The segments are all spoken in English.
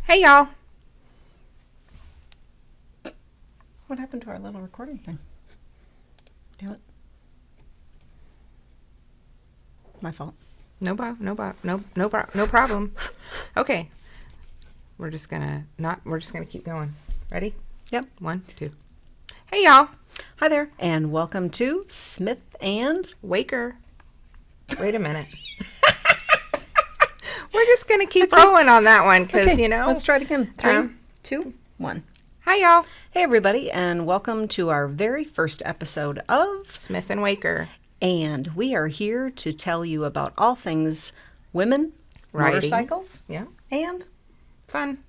Hey, y'all. What happened to our little recording thing? Damn it. My fault. No problem. Okay. We're just gonna keep going. Ready? Yep. 1, 2. Hey, y'all. Hi there, and welcome to Smith and Waker. Wait a minute. We're just gonna keep rolling on that one because, let's try it again. 3, 2, 1. Hi, y'all. Hey, everybody, and welcome to our very first episode of Smith and Waker. And we are here to tell you about all things women, Riding. Motorcycles, Yeah. and Fun.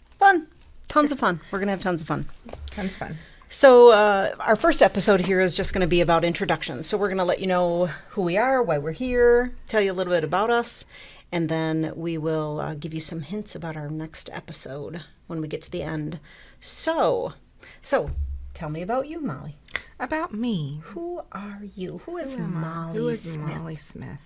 Tons of fun. We're going to have tons of fun. Tons of fun. So our first episode here is just going to be about introductions. So we're going to let you know who we are, why we're here, tell you a little bit about us, and then we will give you some hints about our next episode when we get to the end. So tell me about you, Molly. About me. Who are you? Who is Mollie Who is Smith? Mollie Smith?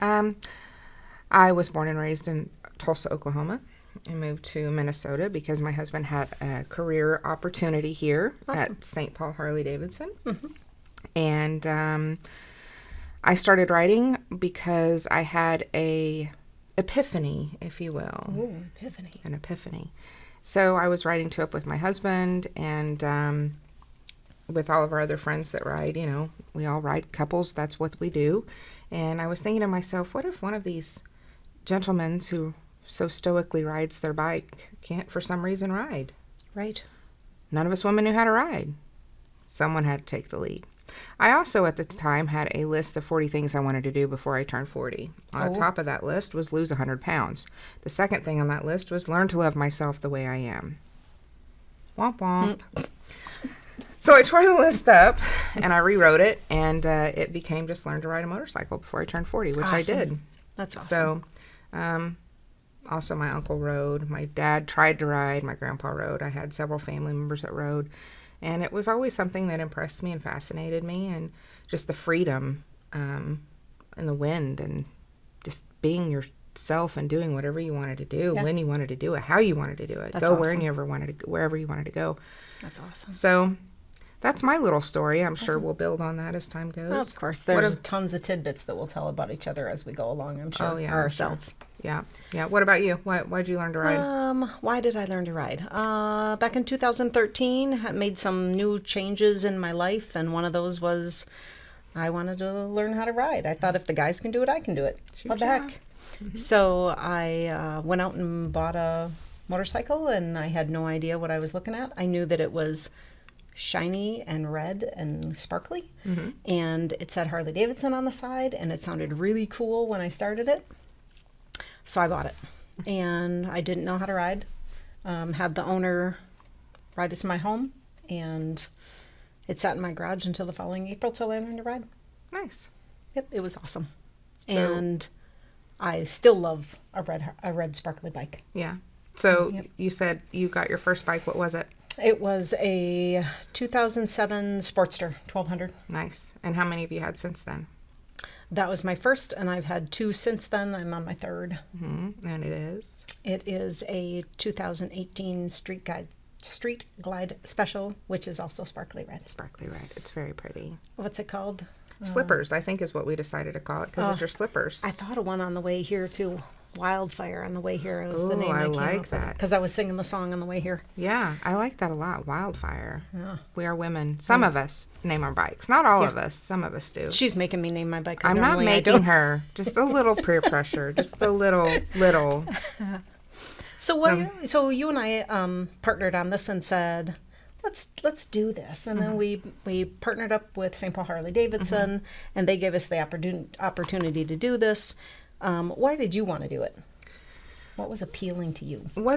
I was born and raised in Tulsa, Oklahoma. I moved to Minnesota because my husband had a career opportunity here at St. Paul Harley-Davidson. Mm-hmm. And I started riding because I had a epiphany, if you will. Ooh, epiphany. An epiphany. So I was riding two up with my husband and with all of our other friends that ride, we all ride couples. That's what we do. And I was thinking to myself, what if one of these gentlemen who so stoically rides their bike can't for some reason ride? Right. None of us women knew how to ride. Someone had to take the lead. I also at the time had a list of 40 things I wanted to do before I turned 40. On the top of that list was lose 100 pounds. The second thing on that list was learn to love myself the way I am. Womp womp. So I tore the list up and I rewrote it, and it became just learn to ride a motorcycle before I turned 40, which I did. That's awesome. So also my uncle rode. My dad tried to ride. My grandpa rode. I had several family members that rode. And it was always something that impressed me and fascinated me, and just the freedom and the wind and just being yourself and doing whatever you wanted to do, when you wanted to do it, how you wanted to do it, That's go awesome. wherever you wanted to go. That's awesome. So that's my little story. I'm sure we'll build on that as time goes. Of course. There's tons of tidbits that we'll tell about each other as we go along, I'm sure. Oh, yeah. Ourselves. Sure. Yeah. What about you? Why'd you learn to ride? Why did I learn to ride? Back in 2013, I made some new changes in my life, and one of those was I wanted to learn how to ride. I thought if the guys can do it, I can do it. What the heck? Mm-hmm. So I went out and bought a motorcycle, and I had no idea what I was looking at. I knew that it was shiny and red and sparkly, and it said Harley-Davidson on the side, and it sounded really cool when I started it. So I bought it, and I didn't know how to ride. Had the owner ride it to my home, and it sat in my garage until the following April till I learned to ride. Nice. Yep, it was awesome. And I still love a red sparkly bike. Yeah. So you said you got your first bike. What was it? It was a 2007 Sportster 1200. Nice. And how many have you had since then? That was my first, and I've had two since then. I'm on my third. Mm-hmm. And it is? It is a 2018 Street Glide Special, which is also sparkly red. Sparkly red. It's very pretty. What's it called? Slippers, I think is what we decided to call it, because it's your slippers. I thought of one on the way here, too. Wildfire on the way here was the name I came like up that. because I was singing the song on the way here. Yeah, I like that a lot. Wildfire. Yeah. We are women. Some of us name our bikes. Not all of us. Some of us do. She's making me name my bike. I'm not making her. Just a little peer pressure. Just a little. So you and I partnered on this and said, let's do this. And then we partnered up with St. Paul Harley-Davidson, and they gave us the opportunity to do this. Why did you want to do it? What was appealing to you? Why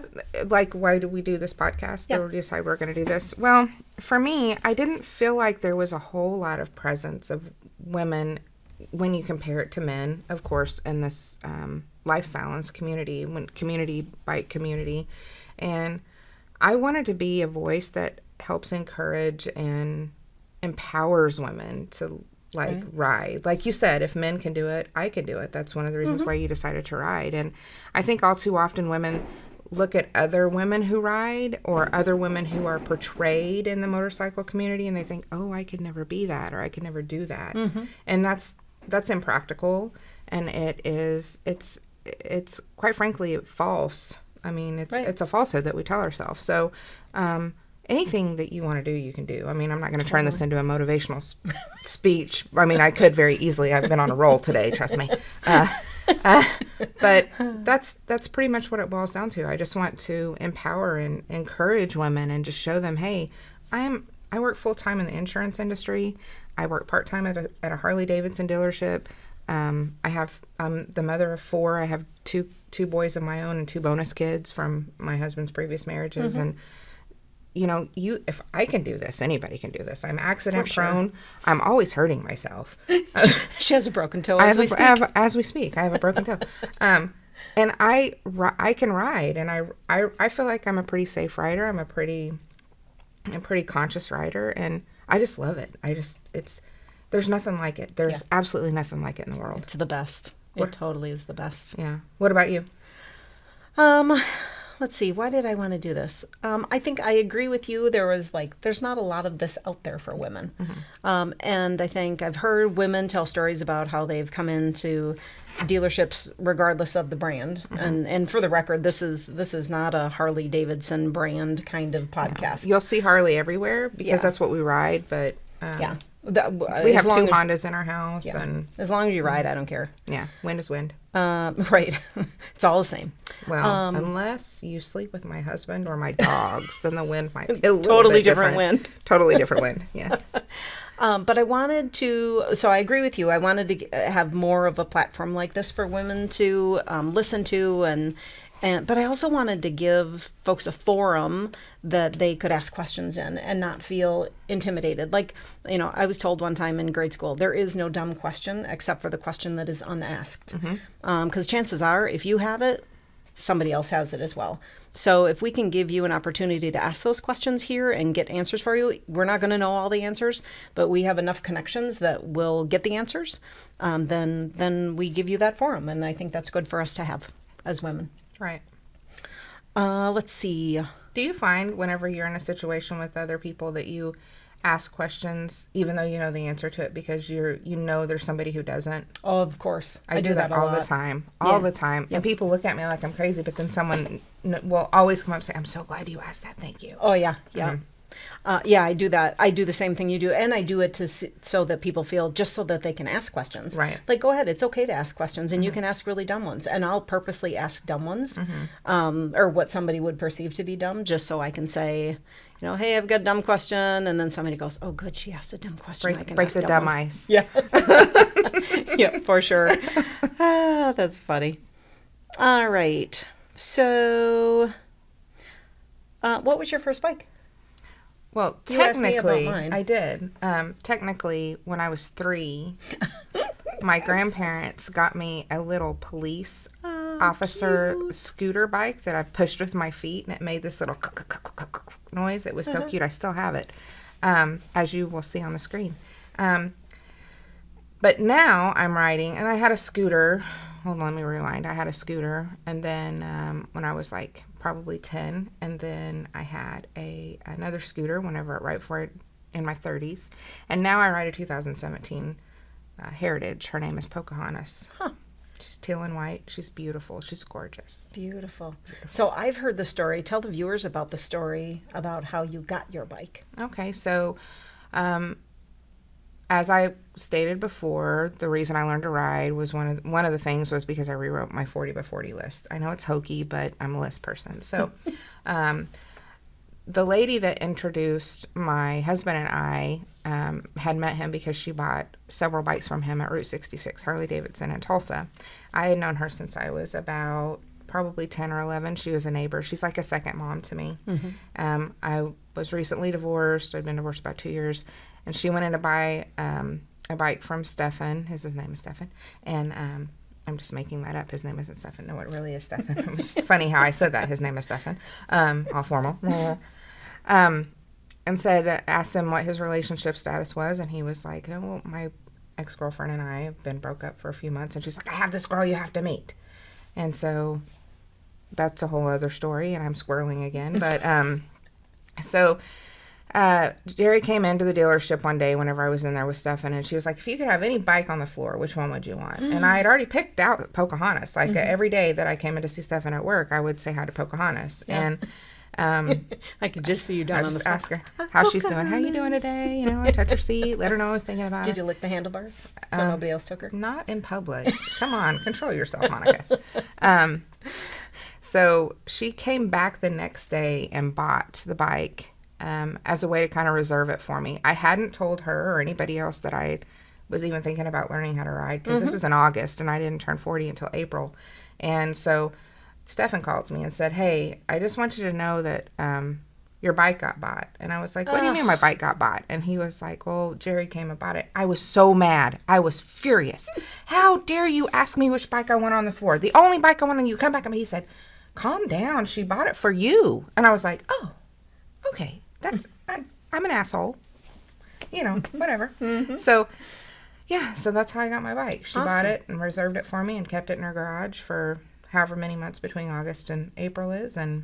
do we do this podcast? Or decide we're going to do this? Well, for me, I didn't feel like there was a whole lot of presence of women when you compare it to men, of course, in this lifestyle and community, bike community. And I wanted to be a voice that helps encourage and empowers women to ride. Like you said, if men can do it, I can do it. That's one of the reasons why you decided to ride. And I think all too often women look at other women who ride or other women who are portrayed in the motorcycle community, and they think, oh, I could never be that, or I could never do that. And that's impractical, and it's quite frankly false. I mean, it's a falsehood that we tell ourselves. So anything that you want to do, you can do. I mean, I'm not going to turn this into a motivational speech. I mean, I could very easily. I've been on a roll today, trust me. But that's pretty much what it boils down to. I just want to empower and encourage women and just show them, hey, I work full time in the insurance industry. I work part time at a Harley-Davidson dealership. I'm the mother of 4. I have two boys of my own and 2 bonus kids from my husband's previous marriages. And if I can do this, anybody can do this. I'm accident prone. I'm always hurting myself. She has a broken toe as we speak. As we speak, I have a broken toe. And I can ride, and I feel like I'm a pretty safe rider. I'm a pretty conscious rider, and I just love it. There's nothing like it. There's absolutely nothing like it in the world. It's the best. It totally is the best. Yeah. What about you? Let's see. Why did I want to do this? I think I agree with you. There's not a lot of this out there for women. And I think I've heard women tell stories about how they've come into dealerships regardless of the brand. And for the record, this is not a Harley-Davidson brand kind of podcast. You'll see Harley everywhere because that's what we ride, but we have 2 Hondas in our house, and as long as you ride, I don't care. Yeah, wind is wind. Right, it's all the same. Well, unless you sleep with my husband or my dogs, then the wind might be a totally different wind. Totally different wind. Yeah. But I wanted to. So I agree with you. I wanted to have more of a platform like this for women to listen to, but I also wanted to give folks a forum that they could ask questions in and not feel intimidated. Like, I was told one time in grade school, there is no dumb question except for the question that is unasked. Because chances are, if you have it, somebody else has it as well. So if we can give you an opportunity to ask those questions here and get answers for you, we're not going to know all the answers, but we have enough connections that will get the answers. Then we give you that forum. And I think that's good for us to have as women. Right. Let's see. Do you find whenever you're in a situation with other people that you ask questions, even though you know the answer to it, because there's somebody who doesn't? Oh, of course. I do that all the time. All the time. And people look at me like I'm crazy, but then someone will always come up and say, I'm so glad you asked that. Thank you. Oh, yeah. Yeah. I do that. I do the same thing you do, and I do it so that people feel, just so that they can ask questions. Right. Like, go ahead. It's okay to ask questions, and you can ask really dumb ones. And I'll purposely ask dumb ones, or what somebody would perceive to be dumb, just so I can say, hey, I've got a dumb question, and then somebody goes, oh, good, she asked a dumb question. Break the dumb ice. Yeah. Yeah, for sure. That's funny. All right. So, what was your first bike? Well, you asked me technically, about mine. I did. Technically, when I was 3, my grandparents got me a little police officer scooter bike that I pushed with my feet, and it made this little noise. It was so cute. I still have it, as you will see on the screen. But now I'm riding, and I had a scooter. Hold on, let me rewind. I had a scooter, and then when I was like probably 10, and then I had another scooter right before in my 30s, and now I ride a 2017 Heritage. Her name is Pocahontas. She's teal and white. She's beautiful. She's gorgeous. Beautiful. So I've heard the story. Tell the viewers about the story about how you got your bike. Okay, so as I stated before, the reason I learned to ride was one of the things was because I rewrote my 40 by 40 list. I know it's hokey, but I'm a list person. So the lady that introduced my husband and I had met him because she bought several bikes from him at Route 66, Harley-Davidson in Tulsa. I had known her since I was about probably 10 or 11. She was a neighbor. She's like a second mom to me. I was recently divorced. I'd been divorced about 2 years. And she went in to buy a bike from Stefan. His name is Stefan. And I'm just making that up. His name isn't Stefan. No, it really is Stefan. It's just funny how I said that. His name is Stefan. All formal. And asked him what his relationship status was. And he was like, oh, well, my ex-girlfriend and I have been broke up for a few months. And she's like, I have this girl you have to meet. And so that's a whole other story, and I'm squirreling again. But Jerry came into the dealership one day whenever I was in there with Stefan, and she was like, if you could have any bike on the floor, which one would you want? And I had already picked out Pocahontas. Like every day that I came in to see Stefan at work, I would say hi to Pocahontas. And I could just see you down on the floor. Ask her how she's doing. How you doing today? You know, I touch her seat, let her know I was thinking about Did it. you lick the handlebars so nobody else took her? Not in public. Come on, control yourself, Monica. So she came back the next day and bought the bike as a way to kind of reserve it for me. I hadn't told her or anybody else that I was even thinking about learning how to ride, because this was in August and I didn't turn 40 until April. And so Stefan called me and said, hey, I just want you to know that your bike got bought. And I was like, what do you mean my bike got bought? And he was like, well, Jerry came and bought it. I was so mad. I was furious. How dare you ask me which bike I want on this floor? The only bike I want on you. Come back. And he said, calm down. She bought it for you. And I was like, oh, okay. I'm an asshole. You know, whatever. So, yeah, so that's how I got my bike. She bought it and reserved it for me and kept it in her garage for however many months between August and April is. And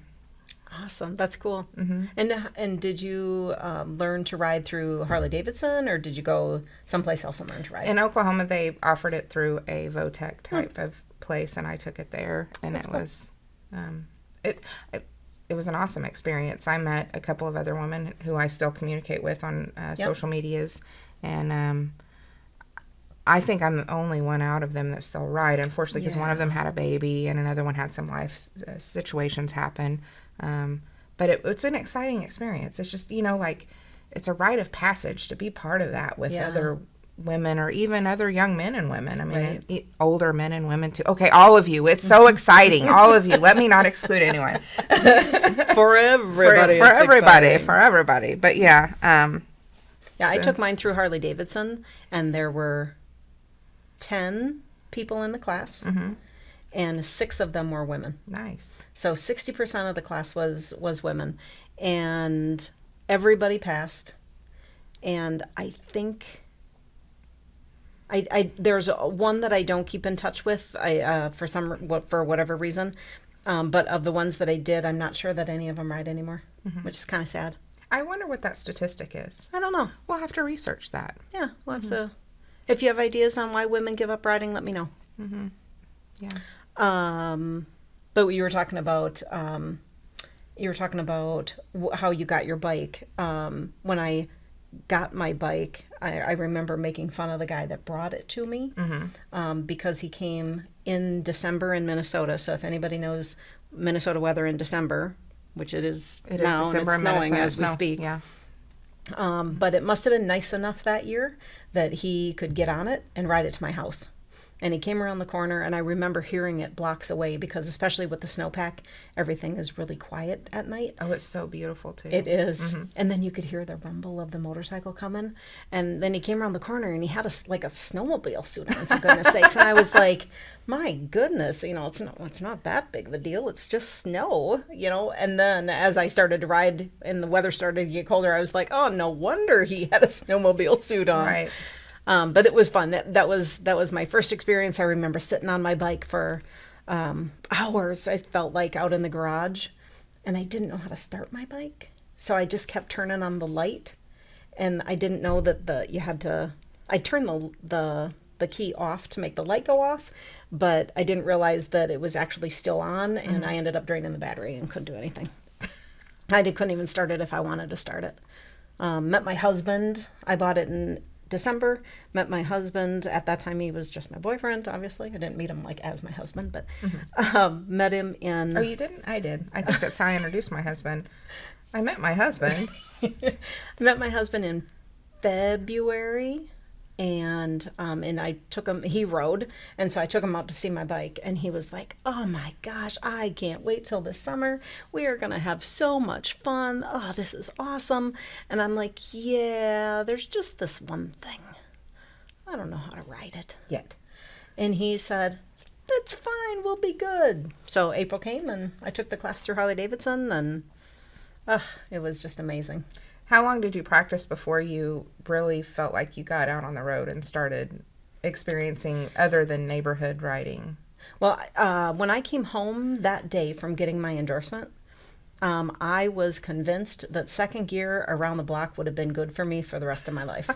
awesome. That's cool. And did you learn to ride through Harley-Davidson, or did you go someplace else and learn to ride? In Oklahoma, they offered it through a Votech type of place, and I took it there, and that's cool. It was an awesome experience. I met a couple of other women who I still communicate with on social medias, and I think I'm the only one out of them that still ride, unfortunately, because one of them had a baby and another one had some life situations happen. But it's an exciting experience. It's just, you know, like, it's a rite of passage to be part of that with other women, or even other young men and women. I mean, older men and women too. Okay, all of you. It's so exciting. All of you. Let me not exclude anyone. For everybody. For everybody. But yeah. I took mine through Harley-Davidson, and there were 10 people in the class, and 6 of them were women. Nice. So 60% of the class was women, and everybody passed. And I think there's one that I don't keep in touch with for whatever reason, but of the ones that I did, I'm not sure that any of them ride anymore, which is kind of sad. I wonder what that statistic is. I don't know. We'll have to research that. Yeah, we'll have to. If you have ideas on why women give up riding, let me know. Yeah. But you were talking about how you got your bike. When I got my bike, I remember making fun of the guy that brought it to me, because he came in December in Minnesota. So if anybody knows Minnesota weather in December, which it is now, December, and it's snowing Minnesota, as we speak. Yeah. But it must have been nice enough that year that he could get on it and ride it to my house. And he came around the corner, and I remember hearing it blocks away, because especially with the snowpack, everything is really quiet at night. Oh, it's so beautiful, too. It is. And then you could hear the rumble of the motorcycle coming. And then he came around the corner, and he had a snowmobile suit on, for goodness sakes. And I was like, my goodness, you know, it's not that big of a deal. It's just snow, you know. And then as I started to ride and the weather started to get colder, I was like, oh, no wonder he had a snowmobile suit on. Right. But it was fun. That was my first experience. I remember sitting on my bike for hours, I felt like, out in the garage, and I didn't know how to start my bike. So I just kept turning on the light, and I didn't know that you had to. I turned the key off to make the light go off, but I didn't realize that it was actually still on, and I ended up draining the battery and couldn't do anything. Couldn't even start it if I wanted to start it. Met my husband. I bought it in December. Met my husband. At that time, he was just my boyfriend, obviously. I didn't meet him like as my husband, but met him in... Oh, you didn't? I did. I think that's how I introduced my husband. I met my husband. I met my husband in February, and I took him, he rode, and so I took him out to see my bike, and he was like, oh my gosh, I can't wait till this summer. We are going to have so much fun. Oh, this is awesome. And I'm like, yeah, there's just this one thing. I don't know how to ride it yet. And he said, that's fine, we'll be good. So April came, and I took the class through Harley-Davidson, and it was just amazing. How long did you practice before you really felt like you got out on the road and started experiencing other than neighborhood riding? Well, when I came home that day from getting my endorsement, I was convinced that second gear around the block would have been good for me for the rest of my life.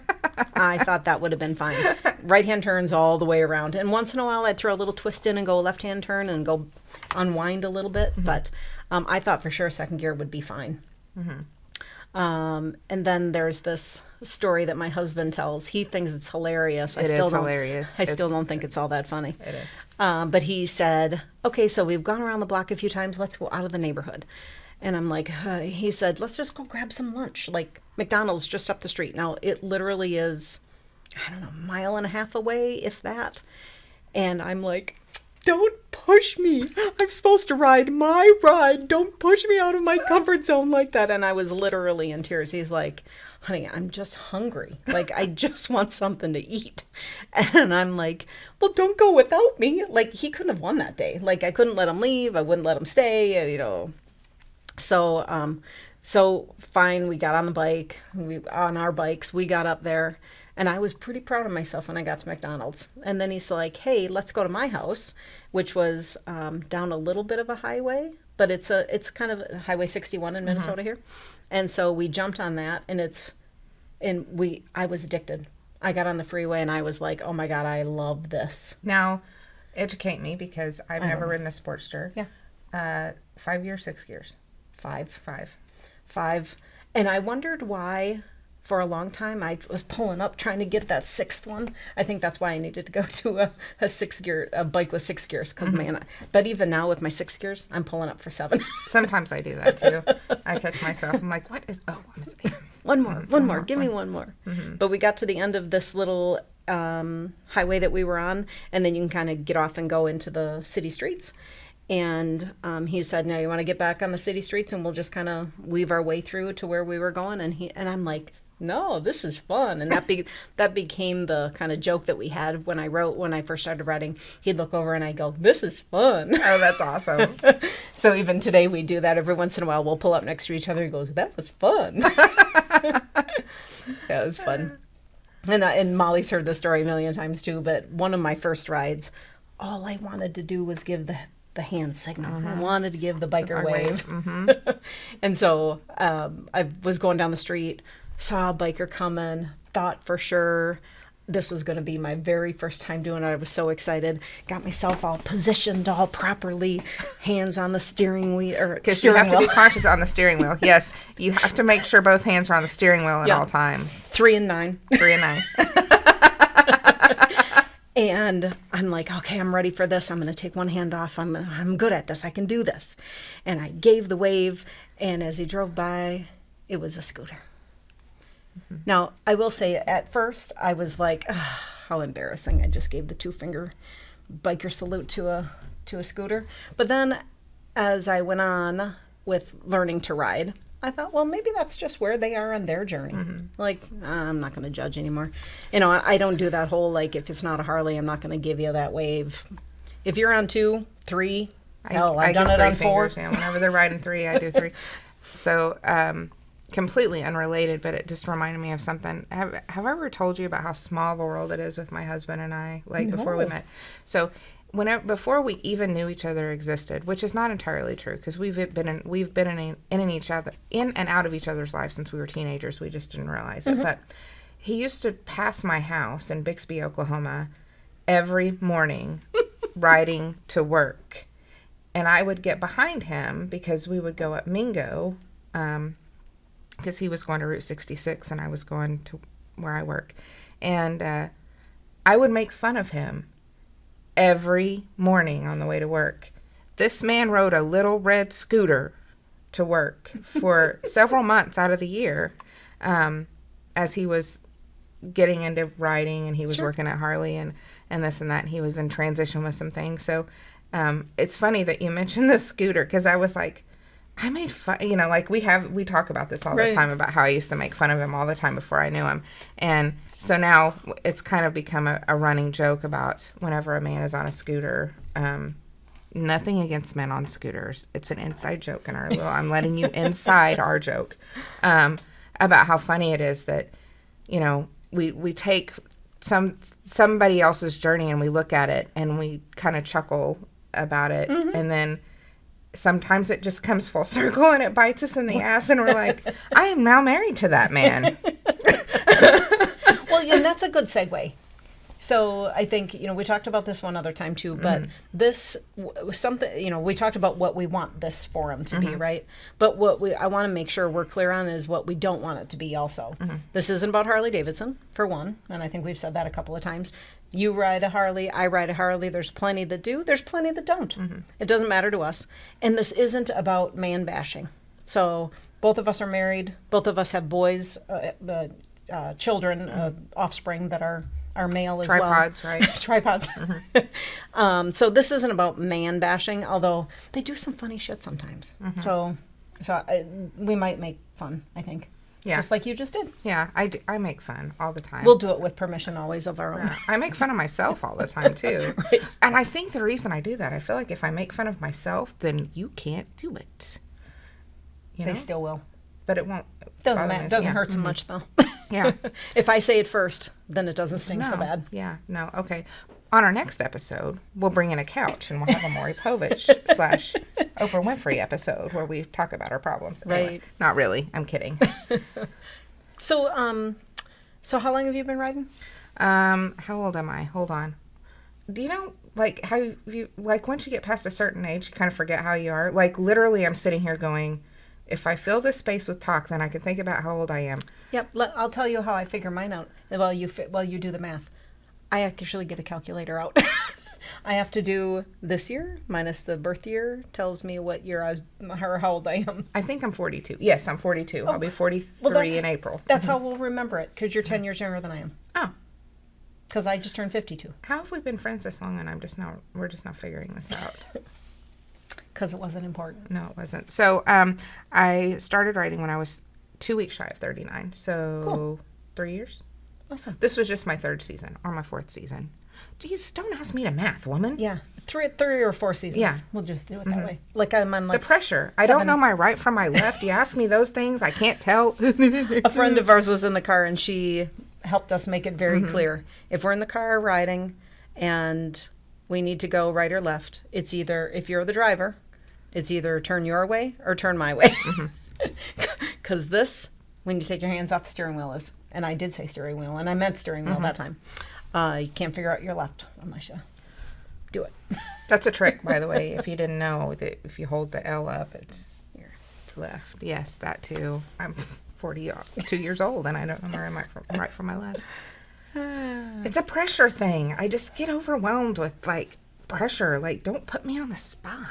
I thought that would have been fine. Right-hand turns all the way around. And once in a while, I'd throw a little twist in and go left-hand turn and go unwind a little bit. Mm-hmm. But I thought for sure second gear would be fine. Mm-hmm. And then there's this story that my husband tells. He thinks it's hilarious. It is hilarious. I still don't think it's all that funny. It is. But he said, okay, so we've gone around the block a few times. Let's go out of the neighborhood. And I'm like, he said, let's just go grab some lunch. Like McDonald's just up the street. Now, it literally is, I don't know, a mile and a half away, if that. And I'm like, don't push me. I'm supposed to ride my ride. Don't push me out of my comfort zone like that. And I was literally in tears. He's like, honey, I'm just hungry. Like, I just want something to eat. And I'm like, well, don't go without me. Like, he couldn't have won that day. Like, I couldn't let him leave. I wouldn't let him stay, you know. So fine, we got on the bike, on our bikes, we got up there, and I was pretty proud of myself when I got to McDonald's. And then he's like, hey, let's go to my house, which was down a little bit of a highway, but it's kind of Highway 61 in Minnesota here. And so we jumped on that, and I was addicted. I got on the freeway, and I was like, oh my God, I love this. Now, educate me, because I've never ridden a Sportster. Yeah. 5 years, 6 gears. Five. And I wondered why for a long time I was pulling up trying to get that sixth one. I think that's why I needed to go to a bike with 6 gears. But even now with my 6 gears, I'm pulling up for 7. Sometimes I do that too. I catch myself. I'm like, one more. Give me one more. Mm-hmm. But we got to the end of this little highway that we were on, and then you can kind of get off and go into the city streets. And he said, now you want to get back on the city streets and we'll just kind of weave our way through to where we were going. And I'm like, no, this is fun. And that became the kind of joke that we had when I first started riding. He'd look over and I go, this is fun. Oh, that's awesome. So even today we do that. Every once in a while we'll pull up next to each other. He goes, that was fun. Yeah, it was fun. And Mollie's heard the story a million times too. But one of my first rides, all I wanted to do was give the hand signal. Mm-hmm. I wanted to give the biker wave. Mm-hmm. And so I was going down the street, saw a biker coming, thought for sure this was going to be my very first time doing it. I was so excited. Got myself all positioned all properly, hands on the steering wheel. Because you have to be conscious on the steering wheel. Yes, you have to make sure both hands are on the steering wheel at all times. 3 and 9. 3 and 9. And I'm like, okay, I'm ready for this. I'm going to take one hand off. I'm good at this. I can do this. And I gave the wave. And as he drove by, it was a scooter. Mm-hmm. Now, I will say at first, I was like, how embarrassing. I just gave the 2-finger biker salute to a scooter. But then as I went on with learning to ride, I thought, well, maybe that's just where they are on their journey. Mm-hmm. Like, I'm not going to judge anymore. You know, I don't do that whole, like, if it's not a Harley, I'm not going to give you that wave. If you're on 2, 3, I've done it on 4. Fingers, yeah. Whenever they're riding 3, I do 3. So, completely unrelated, but it just reminded me of something. Have I ever told you about how small of a world it is with my husband and I, like, before we met? So, before we even knew each other existed, which is not entirely true, because we've been in and out of each other's lives since we were teenagers. We just didn't realize it. But he used to pass my house in Bixby, Oklahoma, every morning, riding to work, and I would get behind him because we would go up Mingo, because he was going to Route 66 and I was going to where I work, and I would make fun of him every morning on the way to work. This man rode a little red scooter to work for several months out of the year, as he was getting into riding, and he was working at Harley and this and that, and he was in transition with some things. So it's funny that you mentioned the scooter, because I was like, I made fun, you know, like we talk about this all the time about how I used to make fun of him all the time before I knew him. And so now it's kind of become a running joke about whenever a man is on a scooter. Nothing against men on scooters. It's an inside joke in our little, I'm letting you inside our joke, about how funny it is that, you know, we take somebody else's journey and we look at it and we kind of chuckle about it, and then sometimes it just comes full circle and it bites us in the ass and we're like, I am now married to that man. Well, and that's a good segue. So I think, we talked about this one other time too, but this was something, we talked about what we want this forum to be, right? But I want to make sure we're clear on is what we don't want it to be also. This isn't about Harley-Davidson, for one, and I think we've said that a couple of times. You ride a Harley, I ride a Harley. There's plenty that do, there's plenty that don't. It doesn't matter to us. And this isn't about man bashing. So both of us are married. Both of us have boys, children, offspring that are male as Tripods, well. right? Tripods. So this isn't about man bashing, although they do some funny shit sometimes. So we might make fun, I think. Yeah. Just like you just did. Yeah, I make fun all the time. We'll do it with permission always of our own. Yeah, I make fun of myself all the time, too. Right. And I think the reason I do that, I feel like if I make fun of myself, then you can't do it. They still will. But it won't. Doesn't matter. It doesn't hurt so much, though. Yeah. If I say it first, then it doesn't sting so bad. Yeah, no, okay. On our next episode, we'll bring in a couch and we'll have a Maury Povich / Oprah Winfrey episode where we talk about our problems. Anyway, Right. Not really. I'm kidding. So how long have you been riding? How old am I? Hold on. Do you know, like, how you, like, once you get past a certain age, you kind of forget how you are? Like, literally, I'm sitting here going, if I fill this space with talk, then I can think about how old I am. Yep. I'll tell you how I figure mine out while you do the math. I actually get a calculator out. I have to do this year minus the birth year tells me what year or how old I am. I think I'm 42. Yes, I'm 42. I'll be 43 in April. That's how we'll remember it, because you're 10 years younger than I am. Oh. Because I just turned 52. How have we been friends this long and we're just now figuring this out? Because it wasn't important. No, it wasn't. So I started riding when I was 2 weeks shy of 39. So Cool. 3 years. Awesome. This was just my third season or my fourth season. Geez, don't ask me to math, woman. Yeah. Three or four seasons. Yeah. We'll just do it that way. Like I'm on like The pressure. I don't know my right from my left. You ask me those things, I can't tell. A friend of ours was in the car and she helped us make it very clear. If we're in the car riding and we need to go right or left, it's either, if you're the driver, it's either turn your way or turn my way. Because this, when you take your hands off the steering wheel is, and I did say steering wheel, and I meant steering wheel that time. You can't figure out your left unless you do it. That's a trick, by the way, if you didn't know, that if you hold the L up, it's your left. Yes, that too. I'm 42 years old, and I don't know where I'm right from my left. It's a pressure thing. I just get overwhelmed with, like, pressure. Like, don't put me on the spot.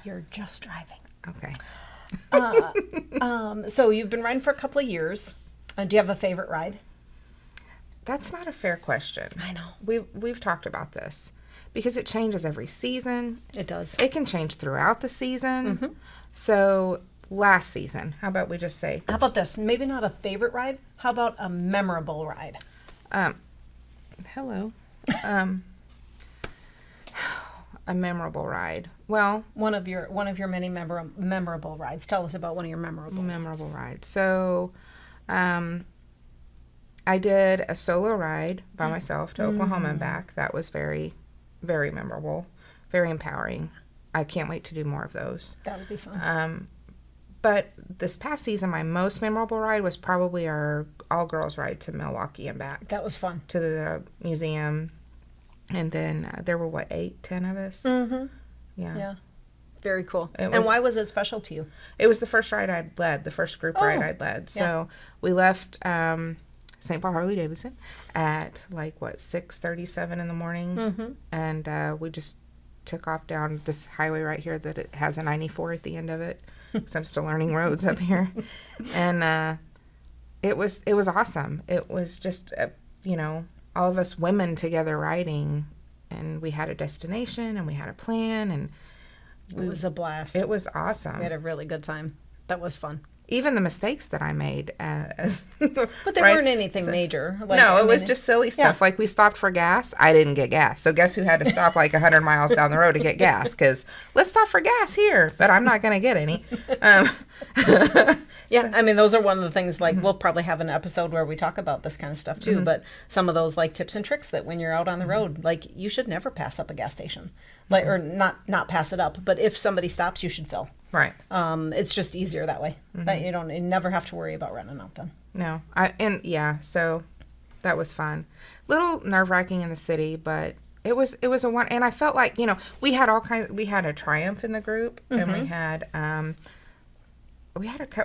You're just driving. Okay. So you've been riding for a couple of years. Do you have a favorite ride? That's not a fair question. I know. We've talked about this because it changes every season. It does. It can change throughout the season. So last season, how about we just say? How about this? Maybe not a favorite ride. How about a memorable ride? Hello. A memorable ride. Well, One of your many memorable rides. Tell us about one of your memorable rides. So, I did a solo ride by myself to Oklahoma and back. That was very, very memorable, very empowering. I can't wait to do more of those. That would be fun. But this past season, my most memorable ride was probably our all-girls ride to Milwaukee and back. That was fun. To the museum. And then there were, 8, 10 of us? Mm-hmm. Yeah. Yeah. Very cool. And why was it special to you? It was the first ride I'd led, the first group ride I'd led. So we left St. Paul Harley-Davidson at 6:37 in the morning. And we just took off down this highway right here that it has a 94 at the end of it. Because I'm still learning roads up here. And it was awesome. It was just, all of us women together riding. And we had a destination and we had a plan. And it was a blast. It was awesome. We had a really good time. That was fun. Even the mistakes that I made. But there weren't anything major. It was just silly stuff. Yeah. Like we stopped for gas. I didn't get gas. So guess who had to stop 100 miles down the road to get gas? Because let's stop for gas here. But I'm not going to get any. Yeah, I mean, those are one of the things, like, we'll probably have an episode where we talk about this kind of stuff too, but some of those, like, tips and tricks that when you're out on the road, like, you should never pass up a gas station. Like, or not pass it up, but if somebody stops, you should fill. Right. It's just easier that way. That you never have to worry about running out then. No. So that was fun. Little nerve-wracking in the city, but it was a one, and I felt like, we had we had a Triumph in the group, and we had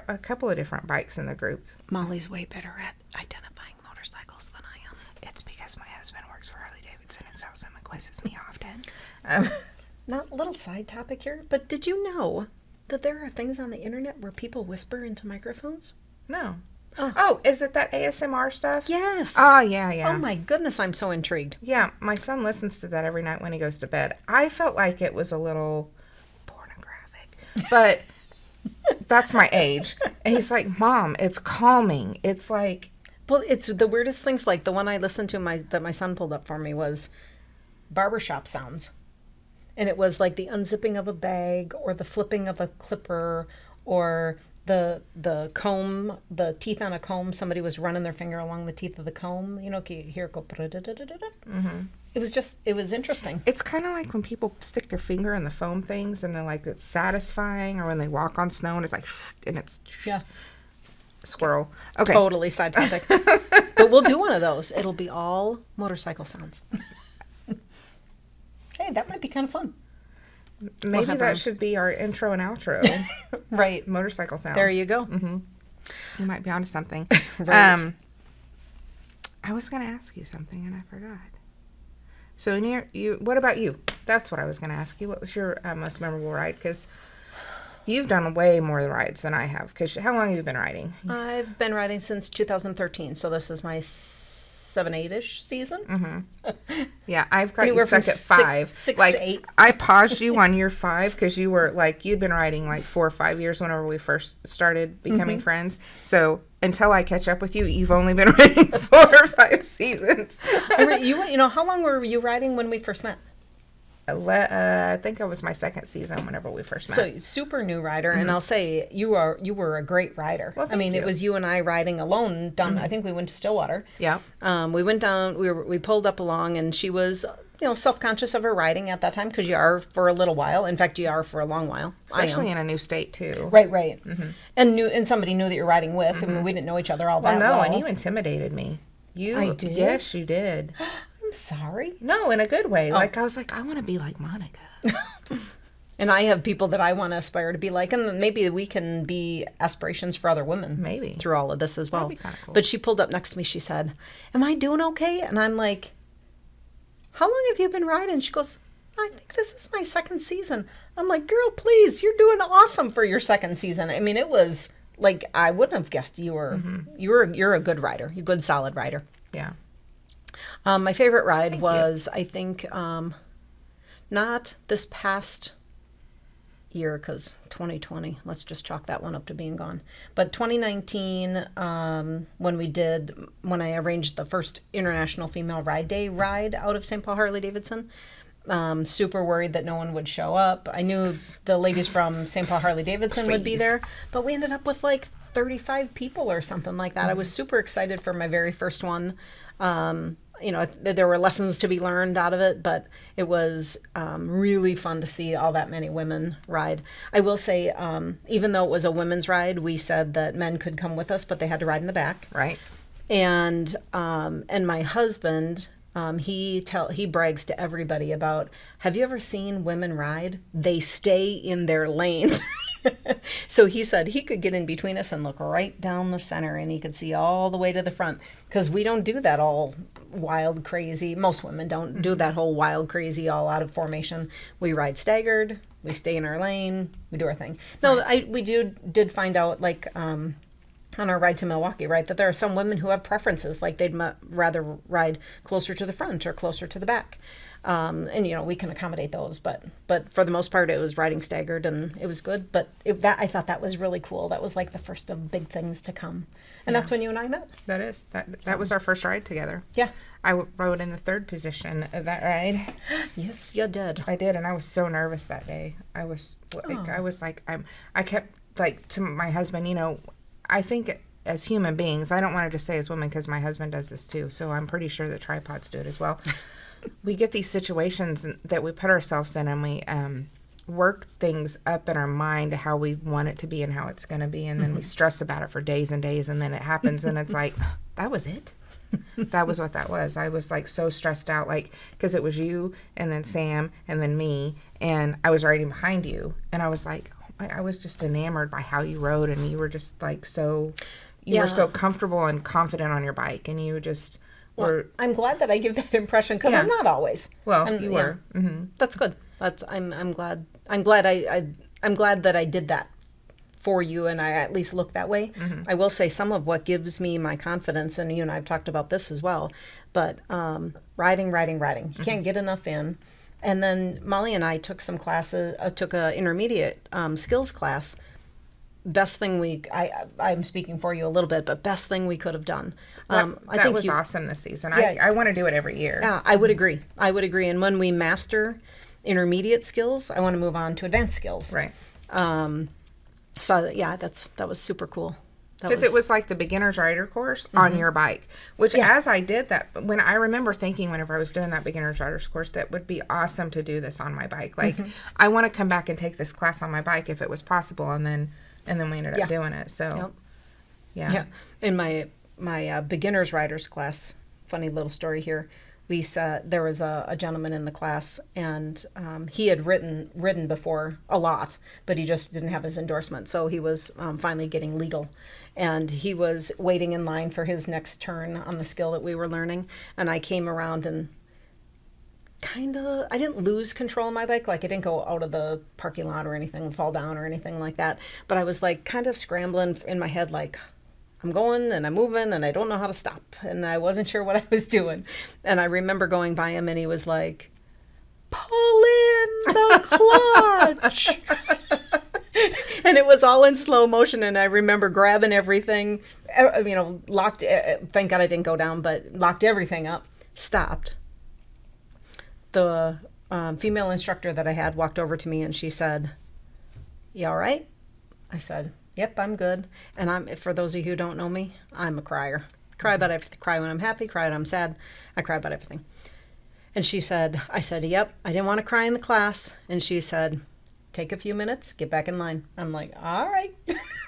a couple of different bikes in the group. Mollie's way better at identifying motorcycles than I am. It's because my husband works for Harley-Davidson and sells them and quizzes me often. Not a little side topic here, but did you know that there are things on the internet where people whisper into microphones? No. Oh, is it that ASMR stuff? Yes. Oh, yeah. Oh my goodness, I'm so intrigued. Yeah, my son listens to that every night when he goes to bed. I felt like it was a little pornographic, but that's my age. And he's like, Mom, it's calming. It's like... Well, it's the weirdest things. Like the one I listened to that my son pulled up for me was barbershop sounds. And it was like the unzipping of a bag or the flipping of a clipper or the comb, the teeth on a comb. Somebody was running their finger along the teeth of the comb. You hear it go. It was interesting. It's kind of like when people stick their finger in the foam things and they're like, it's satisfying, or when they walk on snow and it's like, and it's squirrel. Okay. Totally side topic. But we'll do one of those. It'll be all motorcycle sounds. Hey, that might be kind of fun. Maybe that should be our intro and outro. Right. Motorcycle sounds. There you go. Mm-hmm. You might be onto something. Right. I was going to ask you something and I forgot. So, what about you? That's what I was going to ask you. What was your most memorable ride? Because you've done way more rides than I have. Because how long have you been riding? I've been riding since 2013, so this is my 7-8-ish season. Mm-hmm. Yeah, I've got you stuck at 5. Six like, to 8. I paused you on year 5 because you were like, you'd been riding like 4 or 5 years whenever we first started becoming friends. So until I catch up with you, you've only been riding 4 or 5 seasons. How long were you riding when we first met? I think it was my 2nd season whenever we first met. So super new rider, and I'll say you were a great rider. Well, thank you. It was you and I riding alone down. I think we went to Stillwater. Yeah. We went down. We pulled up along, and she was self-conscious of her riding at that time because you are for a little while. In fact, you are for a long while. Especially in a new state too. Right. Mm-hmm. And somebody knew that you're riding with. I mean, we didn't know each other all that well. And you intimidated me. I did. Yes, you did. I'm sorry. No, in a good way. Like I was like, I want to be like Monica. And I have people that I want to aspire to be like, and maybe we can be aspirations for other women. Maybe. Through all of this as well. That'd be kind of cool. But she pulled up next to me. She said, "Am I doing okay?" And I'm like, "How long have you been riding?" She goes, "I think this is my 2nd season." I'm like, "Girl, please, you're doing awesome for your 2nd season." I mean, it was like I wouldn't have guessed you were. You're a good rider. You're a good, solid rider. Yeah. My favorite ride was, I think, not this past year, because 2020, let's just chalk that one up to being gone. But 2019, when I arranged the first International Female Ride Day ride out of St. Paul Harley-Davidson. Super worried that no one would show up. I knew the ladies from St. Paul Harley-Davidson would be there, but we ended up with like 35 people or something like that. I was super excited for my very first one. There were lessons to be learned out of it, but it was really fun to see all that many women ride. I will say, even though it was a women's ride, we said that men could come with us, but they had to ride in the back. Right. And my husband, he brags to everybody about, have you ever seen women ride? They stay in their lanes. So he said he could get in between us and look right down the center, and he could see all the way to the front, because we don't do that all wild, crazy. Most women don't do that whole wild, crazy, all out of formation. We ride staggered. We stay in our lane. We do our thing. No, right. We did find out, like, on our ride to Milwaukee, right, that there are some women who have preferences, like they'd rather ride closer to the front or closer to the back. And we can accommodate those, but for the most part, it was riding staggered, and it was good. But I thought that was really cool. That was like the first of big things to come, and that's when you and I met. That was our first ride together. Yeah, I rode in the 3rd position of that ride. Yes, you did. I did, and I was so nervous that day. I kept like to my husband, I think as human beings, I don't want to just say as women because my husband does this too, so I'm pretty sure that tripods do it as well. We get these situations that we put ourselves in, and we work things up in our mind to how we want it to be and how it's going to be, and then we stress about it for days and days, and then it happens, and it's like, that was it? That was what that was. I was like so stressed out, like, because it was you and then Sam and then me, and I was riding behind you, and I was like, I was just enamored by how you rode, and you were just like you were so comfortable and confident on your bike, and you just were. I'm glad that I give that impression because I'm not always. Well, you were. Mm-hmm. That's good. I'm glad. I'm glad that I did that for you, and I at least look that way. Mm-hmm. I will say some of what gives me my confidence, and you and I've talked about this as well, but riding. You can't get enough in. And then Mollie and I took some classes, took a intermediate skills class. Best thing I'm speaking for you a little bit, but best thing we could have done. I think was awesome this season. Yeah, I want to do it every year. Yeah, I would agree. And when we master intermediate skills, I want to move on to advanced skills. Right. So yeah, that was super cool. Because it was like the beginner's rider course on your bike, which as I did that, when I remember thinking whenever I was doing that beginner's riders course, that would be awesome to do this on my bike. Like, I want to come back and take this class on my bike if it was possible, and then we ended up doing it. So, yeah. In my beginner's riders class, funny little story here. There was a gentleman in the class, and he had ridden before a lot, but he just didn't have his endorsement. So he was finally getting legal, and he was waiting in line for his next turn on the skill that we were learning. And I came around and I didn't lose control of my bike. Like, I didn't go out of the parking lot or anything, fall down or anything like that. But I was like kind of scrambling in my head, like, I'm going and I'm moving and I don't know how to stop. And I wasn't sure what I was doing. And I remember going by him and he was like, pull in the clutch. And it was all in slow motion. And I remember grabbing everything, locked, thank God I didn't go down, but locked everything up, stopped. The female instructor that I had walked over to me and she said, "You all right?" I said, "Yep, I'm good." And for those of you who don't know me, I'm a crier. Cry about everything. Cry when I'm happy, cry when I'm sad. I cry about everything. And I said, "Yep, I didn't want to cry in the class." And she said, "Take a few minutes, get back in line." I'm like, all right.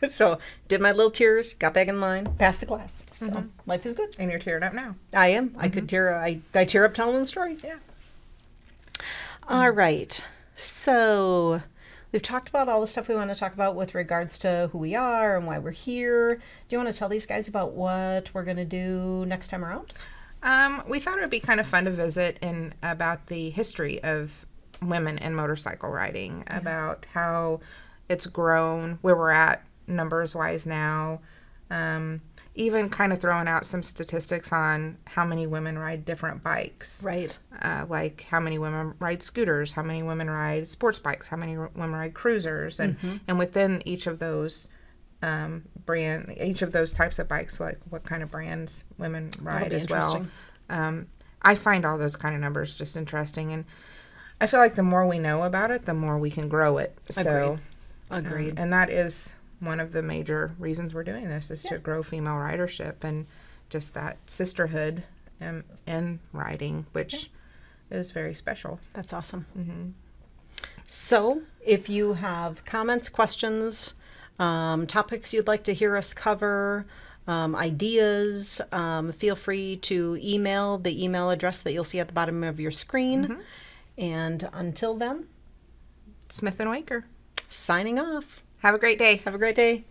So did my little tears, got back in line, passed the class. So life is good. And you're tearing up now. I am. I could I tear up telling the story. Yeah. All right. So we've talked about all the stuff we want to talk about with regards to who we are and why we're here. Do you want to tell these guys about what we're going to do next time around? We thought it would be kind of fun to visit about the history of women in motorcycle riding, about how it's grown, where we're at numbers-wise now, even kind of throwing out some statistics on how many women ride different bikes. Right. Like how many women ride scooters, how many women ride sports bikes, how many women ride cruisers, and within each of those each of those types of bikes, like what kind of brands women ride as well. I find all those kind of numbers just interesting, and I feel like the more we know about it, the more we can grow it. So, Agreed. And that is one of the major reasons we're doing this, is to grow female ridership and just that sisterhood in riding, which is very special. That's awesome. So if you have comments, questions, topics you'd like to hear us cover, ideas, feel free to email the email address that you'll see at the bottom of your screen. And until then, Smith and Waker signing off. Have a great day. Have a great day.